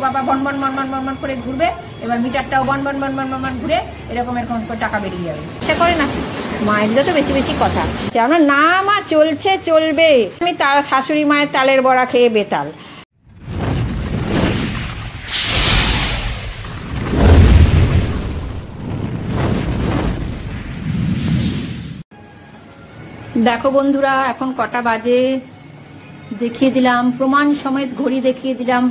বাবা বন বন বন বন বন বন করে ঘুরবে, এবার মিটারটাও বন বন বন বন বন বন ঘুরে এরকম এরকম করে টাকা বেরিয়ে যাবে। সে করে না মায়ের তো বেশি বেশি কথা জানো না, মা চলছে চলবে। আমি তার শাশুড়ি মায়ের তালের বড়া খেয়ে বেতাল। দেখো বন্ধুরা এখন কটা বাজে দেখিয়ে দিলাম, প্রমাণ সমেত ঘড়ি দেখিয়ে দিলাম,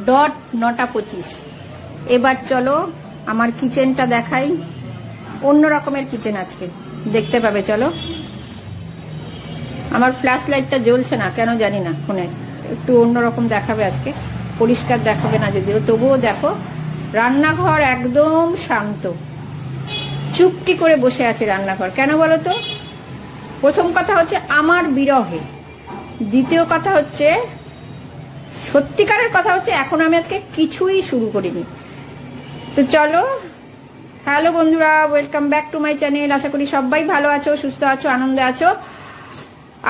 ডট 9:25। এবার চলো আমার কিচেনটা দেখাই, অন্য রকমের কিচেন আজকে দেখতে পাবে। চলো, আমার ফ্ল্যাশ লাইটটা জ্বলছে না কেন জানি না, ফোনে একটু অন্যরকম দেখাবে আজকে, পরিষ্কার দেখাবে না যদিও, তবুও দেখো রান্নাঘর একদম শান্ত, চুপটি করে বসে আছে রান্নাঘর। কেন বলো তো? প্রথম কথা হচ্ছে আমার বিরহে, দ্বিতীয় কথা হচ্ছে সত্যিকারের কথা হচ্ছে এখন আমি আজকে কিছুই শুরু করিনি। তো চলো, হ্যালো বন্ধুরা, welcome back to my channel. আশা করি সবাই ভালো আছো, সুস্থ আছো, আনন্দে আছো।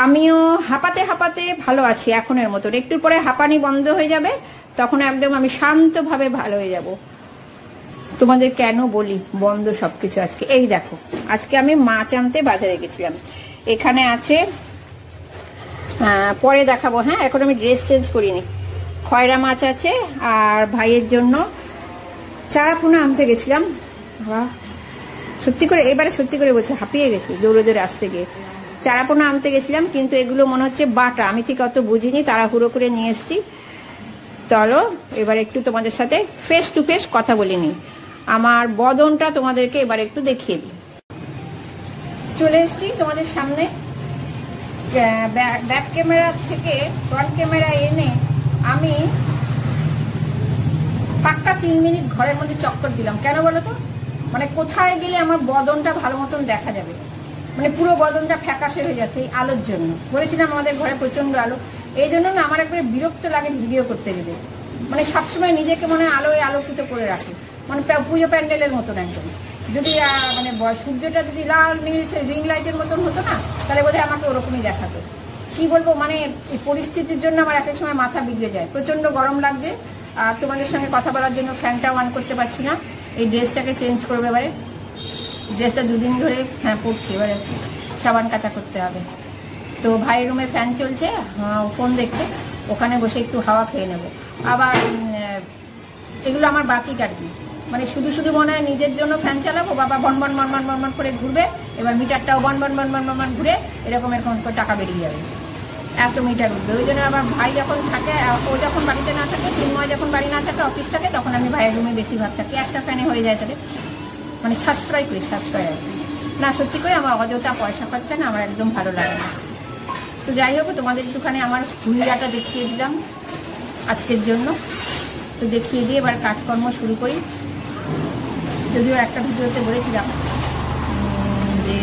আমিও হাঁপাতে হাঁপাতে ভালো আছি এখনের মতন। একটু পরে হাঁপানি বন্ধ হয়ে যাবে, তখন একদম আমি শান্তভাবে ভালো হয়ে যাব। তোমাদের কেন বলি বন্ধ সবকিছু আজকে। এই দেখো আজকে আমি মাছ আনতে বাজারে গেছিলাম, এখানে আছে, পরে দেখাবো। হ্যাঁ, এখন আমি ড্রেস চেঞ্জ করিনি। খয়রা মাছ আছে, আর ভাইয়ের জন্য চারাপোনা আনতে গেছিলাম। সত্যি করে এবারে সত্যি করে বলছি, হাঁপিয়ে গেছি দৌড়ে দৌড়ে আসতে গিয়ে। চারাপোনা আনতে গেছিলাম, কিন্তু এগুলো মনে হচ্ছে বাটা, আমি ঠিক অত বুঝিনি, তাড়াহুড়ো করে নিয়ে এসছি। চলো এবার একটু তোমাদের সাথে ফেস টু ফেস কথা বলে নিই, আমার বদনটা তোমাদেরকে এবার একটু দেখিয়ে দিই। চলে এসছি তোমাদের সামনে, ব্যাক ক্যামেরা থেকে ফ্রন্ট ক্যামেরা এনে আমি পাক্কা 3 মিনিট ঘরের মধ্যে চক্কর দিলাম। কেন বলো তো? মানে কোথায় গেলে আমার বদনটা ভালো মতন দেখা যাবে, মানে পুরো বদনটা ফ্যাকাশে হয়ে যাচ্ছে এই আলোর জন্য। বলেছিলাম আমাদের ঘরে প্রচন্ড আলো, এই জন্য না আমার একবারে বিরক্ত লাগে ভিডিও করতে গেলে। মানে সবসময় নিজেকে মনে হয় আলোয় আলোকিত করে রাখি, মানে পুজো প্যান্ডেলের মতন একদম। যদি মানে সূর্যটা যদি লাল নীল রিং লাইটের মতন হতো না, তাহলে বোধহয় আমাকে ওরকমই দেখাতো। কি বলবো, মানে এই পরিস্থিতির জন্য আমার এক এক সময় মাথা বিগড়ে যায়, প্রচন্ড গরম লাগছে। আর তোমাদের সঙ্গে কথা বলার জন্য ফ্যানটা অন করতে পারছি না। এই ড্রেসটাকে চেঞ্জ করবে এবারে, ড্রেসটা 2 দিন ধরে পড়ছি, এবারে সাবান কাচা করতে হবে। তো ভাইয়ের রুমে ফ্যান চলছে, ফোন দেখছে, ওখানে বসে একটু হাওয়া খেয়ে নেব। আবার এগুলো আমার বাতিক আর কি, মানে শুধু শুধু মনে হয় নিজের জন্য ফ্যান চালাবো, বাবা বন বন বন বন বন বন করে ঘুরবে, এবার মিটারটাও বন বন বন বন বন বন ঘুরে এরকম এরকম করে টাকা বেরিয়ে যাবে, এত মিটার উঠবে। ওই জন্য আবার ভাই যখন থাকে, ও যখন বাড়িতে না থাকে, চিন্ময় যখন বাড়ি না থাকে, অফিস থাকে, তখন আমি ভাইয়ের রুমে বেশিরভাগ থাকি। একটা ফ্যানে হয়ে যায় তাদের, মানে সাশ্রয় করি, সাশ্রয় না। সত্যি করে আমার অযথা পয়সা খরচা না আমার একদম ভালো লাগে না। তো যাই হোক, তোমাদের একটুখানি আমার হুলিয়াটা দেখিয়ে দিলাম আজকের জন্য। তো দেখিয়ে দিয়ে এবার কাজকর্ম শুরু করি। যদিও একটা ভিডিওতে বলেছিলাম যে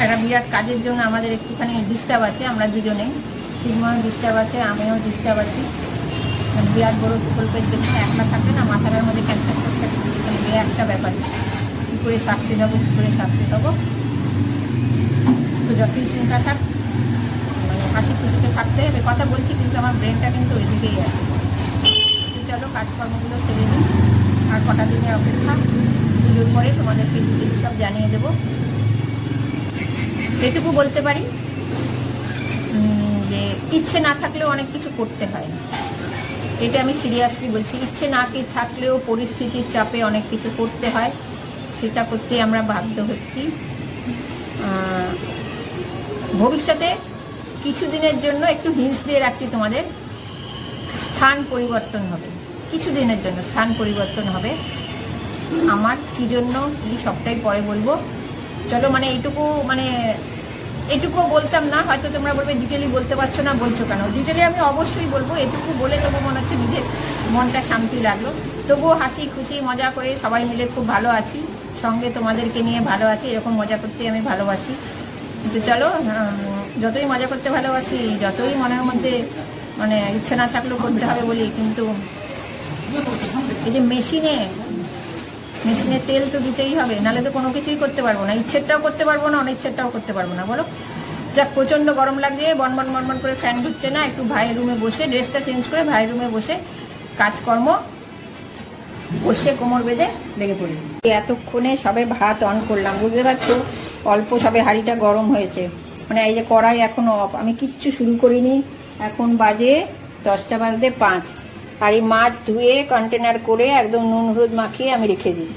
একটা বিরাট কাজের জন্য আমাদের একটুখানি ডিস্টার্ব আছে, আমরা দুজনেই, চিন্ময় ডিস্টার্ব আছে, আমিও ডিস্টার্ব আছি। বিরাট বড় প্রকল্পের জন্য একলা থাকলে না মাথার মধ্যে ক্যান্সার করতে থাকে, একটা ব্যাপার। কী করে সাকসেস হবো, কী করে সাকসেস হবো। তো যতই চিন্তা থাক, মানে হাসি খুশিতে থাকতে হবে। কথা বলছি কিন্তু আমার ব্রেনটা কিন্তু ওই দিকেই আছে। তো চলো কাজকর্মগুলো সেরে নিই, আর কটা দিনের অপেক্ষা, পুজোর পরে তোমাদেরকে ডিটেইল সব জানিয়ে দেবো। এটুকু বলতে পারি যে ইচ্ছে না থাকলেও অনেক কিছু করতে হয়, এটা আমি সিরিয়াসলি বলছি। ইচ্ছে না থাকলেও পরিস্থিতির চাপে অনেক কিছু করতে হয়, সেটা করতে আমরা বাধ্য হচ্ছি। ভবিষ্যতে কিছুদিনের জন্য একটু হিন্স দিয়ে রাখছি তোমাদের, স্থান পরিবর্তন হবে, কিছুদিনের জন্য স্থান পরিবর্তন হবে। আমার কি জন্য কি সবটাই পরে বলবো। চলো, মানে এটুকু বলতাম না, হয়তো তোমরা বলবে ডিটেলি বলতে পারছো না, বলছো কেন? ডিটেলি আমি অবশ্যই বলবো, এটুকু বলে তবু মনে হচ্ছে নিজের মনটা শান্তি লাগলো। তবুও হাসি খুশি মজা করে সবাই মিলে খুব ভালো আছি, সঙ্গে তোমাদেরকে নিয়ে ভালো আছি, এরকম মজা করতে আমি ভালোবাসি। কিন্তু চলো, যতই মজা করতে ভালোবাসি, যতই মনের মধ্যে মানে ইচ্ছা না থাকলেও করতে হবে বলি, কিন্তু এই যে মেশিনে তেল তো দিতেই হবে, নাহলে তো কোনো কিছুই করতে পারবো না। ইচ্ছেরটাও করতে পারবো না, অনিচ্ছেরটাও করতে পারবো না, বলো। যাক, প্রচন্ড গরম লাগছে, বনবন বনবন করে ফ্যান ঘুরছে না। একটু ভাইয়ের রুমে বসে ড্রেসটা চেঞ্জ করে ভাইয়ের রুমে বসে কাজকর্ম বসে কোমর বেঁধে লেগে পড়ি। এতক্ষণে সবে ভাত অন করলাম, বুঝতে পারছো, অল্প সবে হাঁড়িটা গরম হয়েছে, মানে এই যে কড়াই এখনো অফ, আমি কিচ্ছু শুরু করিনি। এখন বাজে 10টা বাজতে 5, আর এই মাছ ধুয়ে কন্টেনার করে একদম নুন হলুদ মাখিয়ে আমি রেখে দিই।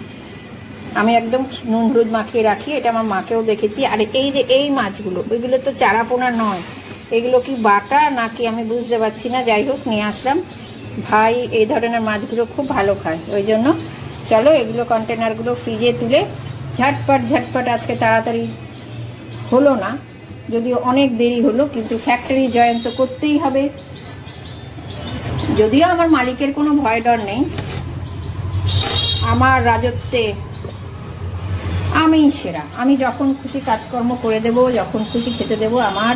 আমি একদম নুন হলুদ মাখিয়ে রাখি, এটা আমার মাকেও দেখেছি। আর এই যে এই মাছগুলো, ওইগুলো তো চারাপোনা নয়, এগুলো কি বাটা নাকি আমি বুঝতে পারছি না। যাই হোক, নিয়ে আসলাম। ভাই এই ধরনের মাছগুলো খুব ভালো খায়, ওই জন্য চলো এগুলো কন্টেনারগুলো ফ্রিজে তুলে ঝটপট আজকে তাড়াতাড়ি হলো না, যদিও অনেক দেরি হলো, কিন্তু ফ্যাক্টরি জয়েন তো করতেই হবে। যদিও আমার মালিকের কোনো ভয় ডর নেই, আমার রাজত্বে আমি সেরা, আমি যখন খুশি কাজকর্ম করে দেব, যখন খুশি খেতে দেব। আমার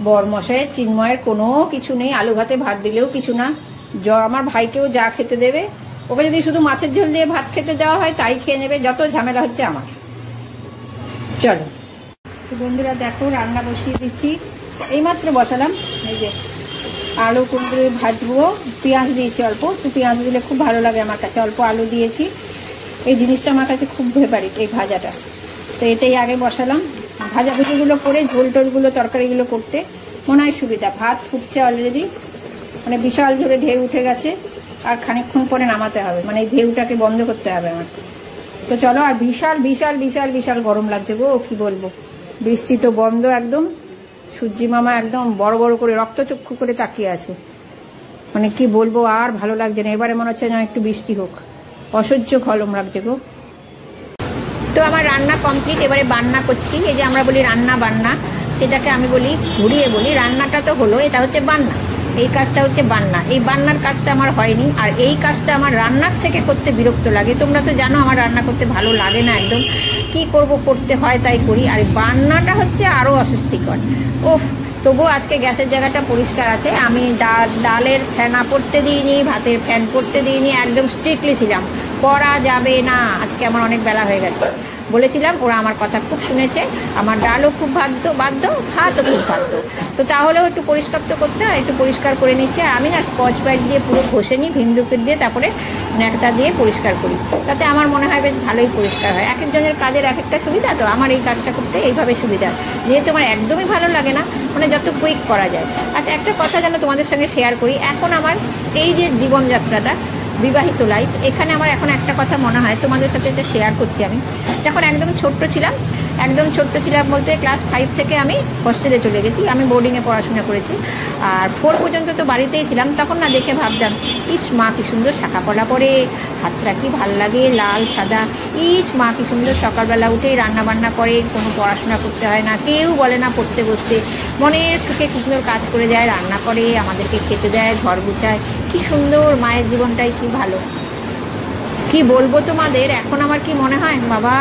বরমশাই চিন্ময়ের কোনো কিছু নেই, আলু ভাতে ভাত দিলেও কিছু না। আমার ভাইকেও যা খেতে দেবে, ওকে যদি শুধু মাছের ঝোল দিয়ে ভাত খেতে দেওয়া হয় তাই খেয়ে নেবে, যত ঝামেলা হচ্ছে আমার। চলো তো বন্ধুরা, দেখো রান্না বসিয়ে দিচ্ছি, এইমাত্র বসালাম। এই যে আলু কুমড়ো ভাজবো, পেঁয়াজ দিয়েছি অল্প, তো পেঁয়াজ দিলে খুব ভালো লাগে আমার কাছে, অল্প আলু দিয়েছি। এই জিনিসটা আমার কাছে খুব ফেভারিট, এই ভাজাটা। তো এটাই আগে বসালাম, ভাজাভুজিগুলো করে ঝোল টোলগুলো তরকারিগুলো করতে মনে হয় সুবিধা। ভাত ফুটছে অলরেডি, মানে বিশাল জোরে ঢেউ উঠে গেছে, আর খানিকক্ষণ পরে নামাতে হবে, মানে এই ঢেউটাকে বন্ধ করতে হবে আমার। তো চলো, আর বিশাল বিশাল বিশাল বিশাল গরম লাগছে গো, কি বলবো। বৃষ্টি তো বন্ধ একদম, সূর্যি মামা একদম বড় বড় করে রক্তচক্ষু করে তাকিয়ে আছে, মানে কি বলবো, আর ভালো লাগছে না। এবারে মনে হচ্ছে না একটু বৃষ্টি হোক, অসহ্য গরম লাগছে গো। তো আমার রান্না কমপ্লিট, এবারে বান্না করছি। এই যে আমরা বলি রান্না বান্না, সেটাকে আমি বলি ঘুরিয়ে বলি রান্নাটা তো হলো, এটা হচ্ছে বান্না, এই কাজটা হচ্ছে বান্না। এই বান্নার কাজটা আমার হয়নি, আর এই কাজটা আমার রান্নার থেকে করতে বিরক্ত লাগে। তোমরা তো জানো আমার রান্না করতে ভালো লাগে না একদম, কি করব, করতে হয় তাই করি। আর বান্নাটা হচ্ছে আরও অস্বস্তিকর। ওফ, তবুও আজকে গ্যাসের জায়গাটা পরিষ্কার আছে। আমি ডালের ফ্যানা পড়তে দিইনি, ভাতের ফ্যান পড়তে দিইনি, একদম স্ট্রিক্টলি ছিলাম, করা যাবে না। আজকে আমার অনেক বেলা হয়ে গেছে, বলেছিলাম, ওরা আমার কথা খুব শুনেছে। আমার ডালও খুব বাধ্য, ভাতও খুব বাধ্য। তো তাহলেও একটু পরিষ্কার তো করতে হয়, একটু পরিষ্কার করে নিচ্ছে। আর আমি না স্কচ ব্রাইট দিয়ে পুরো ঘষে নিই, ভিম লিকুইড দিয়ে, তারপরে ন্যাকটা দিয়ে পরিষ্কার করি, তাতে আমার মনে হয় বেশ ভালোই পরিষ্কার হয়। এক একজনের কাজের এক একটা সুবিধা, তো আমার এই কাজটা করতে এইভাবে সুবিধা, যেহেতু আমার একদমই ভালো লাগে না, মানে যত কুইক করা যায়। আচ্ছা, একটা কথা যেন তোমাদের সঙ্গে শেয়ার করি, এখন আমার এই যে জীবনযাত্রাটা, বিবাহিত লাইফ, এখানে আমার এখন একটা কথা মনে হয় তোমাদের সাথে এটা শেয়ার করছি। আমি যখন একদম ছোট্ট ছিলাম বলতে ক্লাস 5 থেকে আমি হস্টেলে চলে গেছি। আমি বোর্ডিংয়ে পড়াশোনা করেছি, আর 4 পর্যন্ত তো বাড়িতেই ছিলাম। তখন না দেখে ভাবতাম, ইস মা কি সুন্দর শাখা পলা পরে, হাতটা কি ভাল লাগে লাল সাদা, ইস মা কি সুন্দর সকালবেলা উঠেই রান্না বান্না করে, কোনো পড়াশোনা করতে হয় না, কেউ বলে না পড়তে বসতে, মনের সুখে কুকুরের কাজ করে যায়, রান্না করে, আমাদেরকে খেতে দেয়, ঘর গুছায়, কি সুন্দর মায়ের জীবনটাই কি ভালো। কি বলবো তোমাদের, এখন আমার কি মনে হয়, বাবা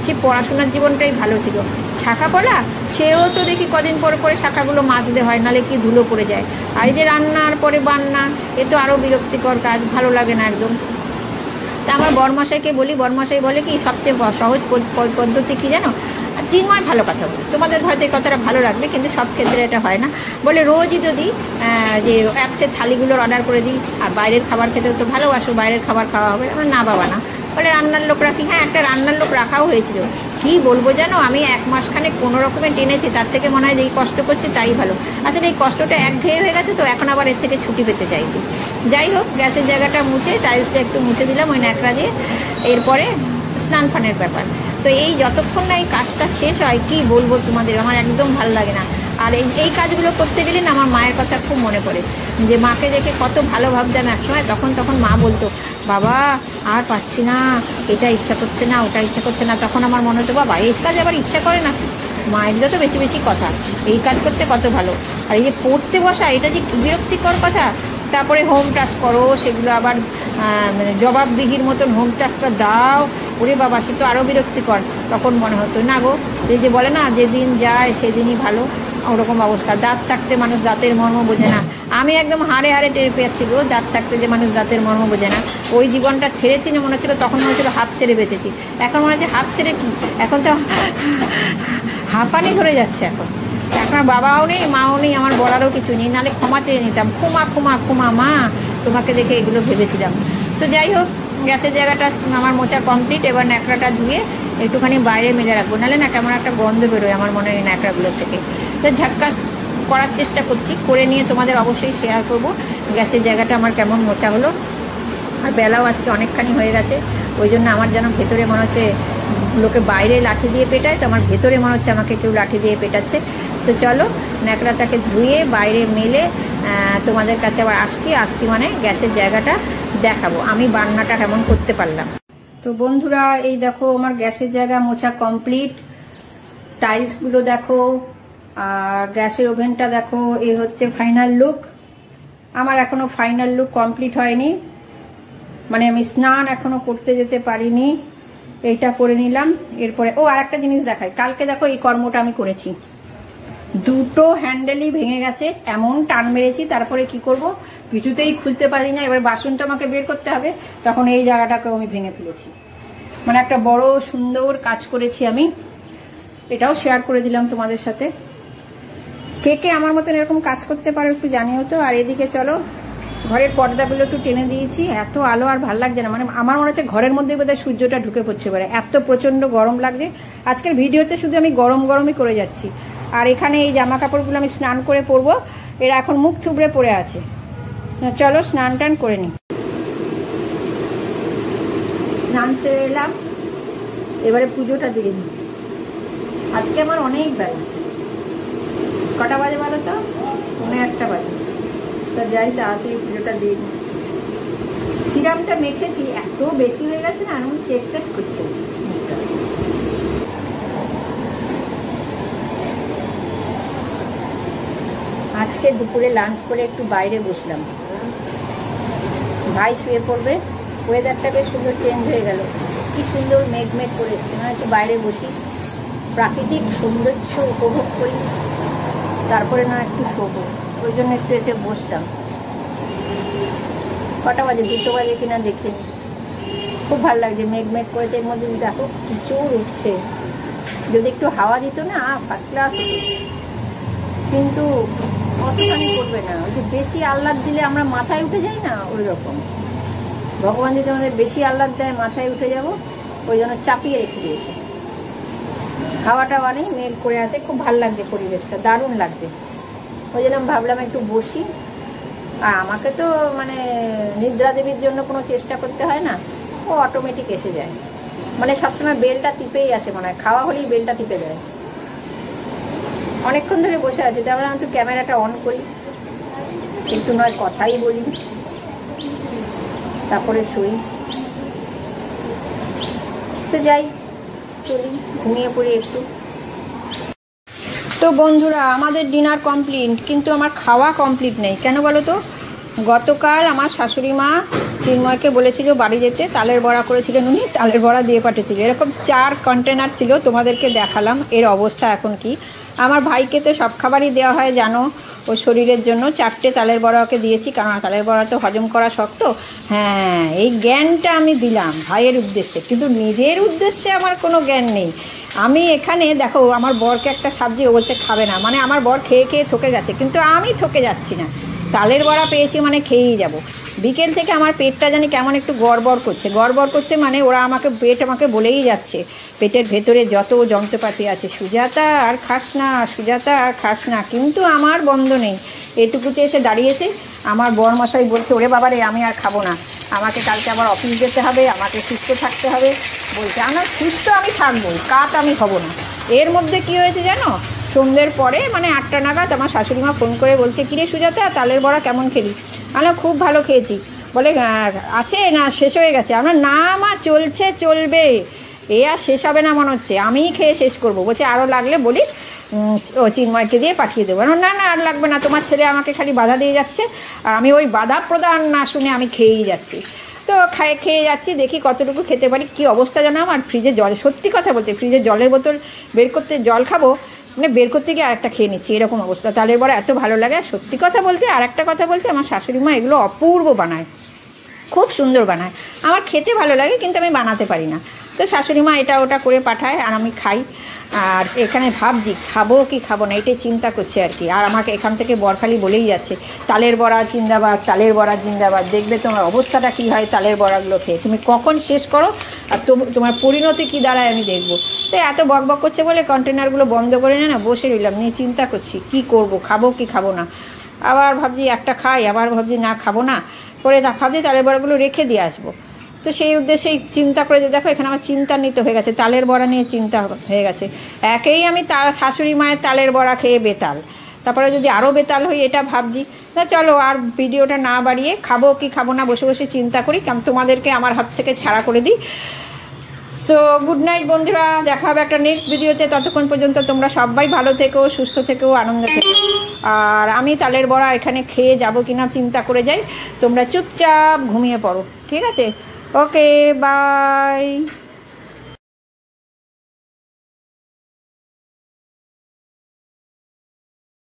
সে পড়াশোনার জীবনটাই ভালো ছিল। শাখা পলা, সেও তো দেখি কদিন পরে পরে শাখাগুলো মাজতে হয়, নালে কি ধুলো পড়ে যায়। আর এই যে রান্নার পরে বান্না, এ তো আরও বিরক্তিকর কাজ, ভালো লাগে না একদম। তা আমার বরমশাইকে বলি, বরমশাই বলে কি সবচেয়ে সহজ পদ্ধতি কী জানো, চিন্ময় ভালো কথা বলে, তোমাদের হয়তো এই কথাটা ভালো লাগবে, কিন্তু সব ক্ষেত্রে এটা হয় না। বলে রোজই যদি যে একসের থালিগুলোর অর্ডার করে দিই, আর বাইরের খাবার খেতেও তো ভালোবাসো, বাইরের খাবার খাওয়া হবে। আমার না বাবা না, বলে রান্নার লোক রাখি। হ্যাঁ, একটা রান্নার লোক রাখাও হয়েছিল, কি বলবো জানো, আমি 1 মাসখানে কোনো রকমে টেনেছি, তার থেকে মনে হয় যে এই কষ্ট করছি তাই ভালো। আসলে এই কষ্টটা একঘেয়ে হয়ে গেছে, তো এখন আবার এর থেকে ছুটি পেতে চাইছি। যাই হোক, গ্যাসের জায়গাটা মুছে, টাইলসটা একটু মুছে দিলাম ওই ন্যাকড়া দিয়ে, এরপরে স্নান ফানের ব্যাপার। তো এই যতক্ষণ না এই কাজটা শেষ হয়, কি বলবো তোমাদের, আমার একদম ভালো লাগে না। আর এই কাজগুলো করতে গেলে না আমার মায়ের কথা খুব মনে পড়ে, যে মাকে দেখে কত ভালো ভাবতাম একসময়। তখন মা বলতো, বাবা আর পাচ্ছি না, এটা ইচ্ছা করছে না, ওটা ইচ্ছা করছে না। তখন আমার মনে হতো, বাবা এই কাজ আবার ইচ্ছা করে না, মায়ের যত বেশি বেশি কথা, এই কাজ করতে কত ভালো। আর এই যে পড়তে বসা, এটা যে কী বিরক্তিকর কথা। তারপরে হোম টাস্ক করো, সেগুলো আবার মানে জবাবদিহির মতন হোম টাস্কটা দাও, ওরে বাবা সে তো আরও বিরক্তিকর। তখন মনে হতো না গো, এই যে বলে না যেদিন যায় সেদিনই ভালো, ওরকম অবস্থা। দাঁত থাকতে মানুষ দাঁতের মর্ম বোঝে না। আমি একদম হাড়ে হাড়ে টের পেয়েছি গো, দাঁত থাকতে যে মানুষ দাঁতের মর্ম বোঝে না। ওই জীবনটা ছেড়েছি না, মনে হচ্ছিলো তখন মনে হচ্ছিল হাত ছেড়ে বেঁচেছি, এখন মনে হচ্ছে হাত ছেড়ে কি, এখন তো হাঁপানি ধরে যাচ্ছে। এখন বাবাও নেই, মাও নেই, আমার বলারও কিছু নেই, নাহলে ক্ষমা চেয়ে নিতাম, ক্ষমা ক্ষমা ক্ষমা মা, তোমাকে দেখে এগুলো ভেবেছিলাম। তো যাই হোক, গ্যাসের জায়গাটা আমার মোছা কমপ্লিট। এবার ন্যাকড়াটা ধুয়ে একটুখানি বাইরে মেলে রাখবো, নাহলে না কেমন একটা গন্ধ বেরোয় আমার মনে হয় এই ন্যাকড়াগুলোর থেকে। তো ঝাক্কাস করার চেষ্টা করছি, করে নিয়ে তোমাদের অবশ্যই শেয়ার করব গ্যাসের জায়গাটা আমার কেমন মোছা হলো। আর বেলাও আজকে অনেকখানি হয়ে গেছে, ওই জন্য আমার যেন ভেতরে মনে হচ্ছে লোকে বাইরে লাঠি দিয়ে পেটায়, তো আমার ভেতরে মনে হচ্ছে আমাকে কেউ লাঠি দিয়ে পেটাচ্ছে। তো চলো ন্যাকড়াটাকে ধুয়ে বাইরে মেলে তোমাদের কাছে আবার আসছি মানে গ্যাসের জায়গাটা দেখাবো আমি বান্নাটা কেমন করতে পারলাম। তো বন্ধুরা, এই দেখো আমার গ্যাসের জায়গা মোছা কমপ্লিট। টাইলসগুলো দেখো আর গ্যাসের ওভেনটা দেখো, এই হচ্ছে ফাইনাল লুক। আমার এখনো ফাইনাল লুক কমপ্লিট হয়নি, মানে আমি স্নান এখনো করতে যেতে পারিনি। এইটা করে নিলাম, এরপরে আর একটা জিনিস দেখাই। কালকে দেখো এই কর্মটা আমি করেছি, দুটো হ্যান্ডেলই ভেঙে গেছে, এমন টান মেরেছি, তারপরে কি করব কিছুতেই খুলতে পারি না। এবার বাসনটা আমাকে বের করতে হবে, তখন এই জায়গাটাকেও আমি ভেঙে ফেলেছি। মানে একটা বড় সুন্দর কাজ করেছি আমি, এটাও শেয়ার করে দিলাম তোমাদের সাথে। কে কে আমার মতন এরকম কাজ করতে পারো একটু জানিও তো। আর এদিকে চলো ঘরের পর্দাগুলো একটু টেনে দিয়েছি, এত আলো আর ভাল লাগছে না, মানে আমার মনে হচ্ছে ঘরের মধ্যে বোধহয় সূর্যটা ঢুকে পড়ছে, এবারে এত প্রচন্ড গরম লাগছে। আজকের ভিডিওতে শুধু আমি গরমই করে যাচ্ছি। আর এখানে এই জামা কাপড়গুলো আমি স্নান করে পরবো, এরা এখন মুখ থুবড়ে পড়ে আছে। চলো স্নান টান করে নি। স্নান সেরে এলাম, এবারে পুজোটা দিয়ে নিই। আজকে আমার অনেক বেলা, কটা বাজে বলো তো? 1:30 বাজে। তো যাই তাড়াতাড়ি পুজোটা দিয়ে নিই। সিরামটা মেখেছি, এত বেশি হয়ে গেছে না, এখন চেক করছে মুখটা। আজকে দুপুরে লাঞ্চ করে একটু বাইরে বসলাম, ভাই শুয়ে পড়বে, ওয়েদারটা বেশ সুন্দর চেঞ্জ হয়ে গেল, কি সুন্দর মেঘ করে এসছে, মানে একটু বাইরে বসি, প্রাকৃতিক সৌন্দর্য উপভোগ করি, তারপরে না একটু শোবো, ওই জন্য একটু এসে বসলাম। কটা বাজে? 2টো বাজে কিনা দেখে। খুব ভালো লাগছে, মেঘ করেছে, এর মধ্যে দেখো প্রচুর উঠছে। যদি একটু হাওয়া দিত না ফার্স্ট ক্লাস হতো, কিন্তু অতখানি করবে না। ওই যে বেশি আহ্লাদ দিলে আমরা মাথায় উঠে যাই না, ওই রকম। ভগবান যদি আমাদের বেশি আহ্লাদ দেয় মাথায় উঠে যাব, ওই জন্য চাপিয়ে রেখে দিয়েছে। হাওয়াটা নেই, মেঘ করে আছে, খুব ভালো লাগছে, পরিবেশটা দারুণ লাগছে। ওই জন্য ভাবলাম একটু বসি। আর আমাকে তো মানে নিদ্রা দেবীর জন্য কোনো চেষ্টা করতে হয় না, ও অটোমেটিক এসে যায়। মানে সবসময় বেলটা টিপেই আছে, মনে হয় খাওয়া হলেই বেলটা টিপে যায়। অনেকক্ষণ ধরে বসে আছে, তারপরে আমি একটু ক্যামেরাটা অন করি, একটু নয় কথাই বলি, তারপরে শুই। তো যাই, চলি, ঘুমিয়ে পড়ি একটু। তো বন্ধুরা, আমাদের ডিনার কমপ্লিট, কিন্তু আমার খাওয়া কমপ্লিট নেই। কেন বলো তো? গতকাল আমার শাশুড়ি মা চিন্ময়কে বলেছিল বাড়ি যেতে, তালের বড়া করেছিলেন উনি, তালের বড়া দিয়ে পাঠিয়েছিল। এরকম 4 কন্টেনার ছিল, তোমাদেরকে দেখালাম এর অবস্থা এখন কি। আমার ভাইকে তো সব খাবারই দেওয়া হয় জানো, ও শরীরের জন্য 4টে তালের বড়া ওকে দিয়েছি, কারণ তালের বড়া তো হজম করা শক্ত। হ্যাঁ, এই জ্ঞানটা আমি দিলাম ভাইয়ের উদ্দেশ্যে, কিন্তু নিজের উদ্দেশ্যে আমার কোনো জ্ঞান নেই। আমি এখানে দেখো, আমার বরকে একটা সবজি ও বলছে খাবে না, মানে আমার বর খেয়ে থকে গেছে, কিন্তু আমি থকে যাচ্ছি না। তালের বড়া পেয়েছি মানে খেয়েই যাব। বিকেল থেকে আমার পেটটা জানি কেমন একটু গড়বড় করছে, মানে ওরা আমাকে বলেই যাচ্ছে পেটের ভেতরে যত যন্ত্রপাতি আছে, সুজাতা আর খাস না, কিন্তু আমার বন্ধ নেই। এটুকুতে এসে দাঁড়িয়েছে, আমার বরমশাই বলছে ওরে বাবারে আমি আর খাবো না, আমাকে কালকে আবার অফিস যেতে হবে, আমাকে সুস্থ থাকতে হবে। বলছে আমার সুস্থ আমি থাকবো, কাত আমি হব না। এর মধ্যে কি হয়েছে জানো? সন্ধ্যের পরে মানে 8টা নাগাদ আমার শাশুড়ি মা ফোন করে বলছে, কিরে সুজাতা, তালের বড়া কেমন খেলি? আমরা খুব ভালো খেয়েছি। বলে আছে না শেষ হয়ে গেছে? আমরা না মা, চলবে, এ আর শেষ হবে না মনে হচ্ছে, আমিই খেয়ে শেষ করবো। বলছে আরও লাগলে বলিস, ও চিন্ময়কে দিয়ে পাঠিয়ে দেবো। না আর লাগবে না, তোমার ছেলে আমাকে খালি বাধা দিয়ে যাচ্ছে, আর আমি ওই বাধা প্রদান না শুনে আমি খেয়েই যাচ্ছি। তো খেয়ে যাচ্ছি, দেখি কতটুকু খেতে পারি। কি অবস্থা জানো আমার? ফ্রিজে জল, সত্যি কথা বলছে, ফ্রিজের জলের বোতল বের করতে, জল খাবো মানে বের করতে গিয়ে আরেকটা খেয়ে নিচ্ছি, এরকম অবস্থা। তালের বড়া এত ভালো লাগে। সত্যি কথা বলতে আর একটা কথা বলছে, আমার শাশুড়ি মা এগুলো অপূর্ব বানায়, খুব সুন্দর বানায়। আমার খেতে ভালো লাগে, কিন্তু আমি বানাতে পারি না। তো শাশুড়ি মা এটা ওটা করে পাঠায় আর আমি খাই। আর এখানে ভাবছি খাবো কি খাবো না, এটাই চিন্তা করছে আর কি। আর আমাকে এখান থেকে বরখালি বলেই যাচ্ছে তালের বড়া জিন্দাবাদ, তালের বড়া জিন্দাবাদ। দেখবে তোমার অবস্থাটা কী হয় তালের বড়াগুলো খেয়ে, তুমি কখন শেষ করো আর তোমার পরিণতি কী দাঁড়ায় আমি দেখবো। তো এত বকবক করছে বলে কন্টেনারগুলো বন্ধ করে না বসে রইলাম, নিয়ে চিন্তা করছি কি করব, খাবো কি খাবো না। আবার ভাবছি একটা খাই, আবার ভাবছি না খাবো না, করে ভাবছি তালের বড়াগুলো রেখে দিয়ে আসবো। তো সেই উদ্দেশ্যেই চিন্তা করে যে দেখো এখানে আমার চিন্তান্বিত হয়ে গেছে, তালের বড়া নিয়ে চিন্তা হয়ে গেছে। একেই আমি শাশুড়ি মায়ের তালের বড়া খেয়ে বেতাল, তারপরে যদি আরও বেতাল হই এটা ভাবছি। না চলো আর ভিডিওটা না বাড়িয়ে খাবো কি খাবো না বসে বসে চিন্তা করি, কারণ তোমাদেরকে আমার হাত থেকে ছাড়া করে দিই। তো গুড নাইট বন্ধুরা, দেখা হবে একটা নেক্সট ভিডিওতে। ততক্ষণ পর্যন্ত তোমরা সবাই ভালো থেকো, সুস্থ থেকো, আনন্দ থেকো। আর আমি তালের বড়া এখানে খেয়ে যাবো কিনা চিন্তা করে যাই, তোমরা চুপচাপ ঘুমিয়ে পড়ো, ঠিক আছে? Okay bye.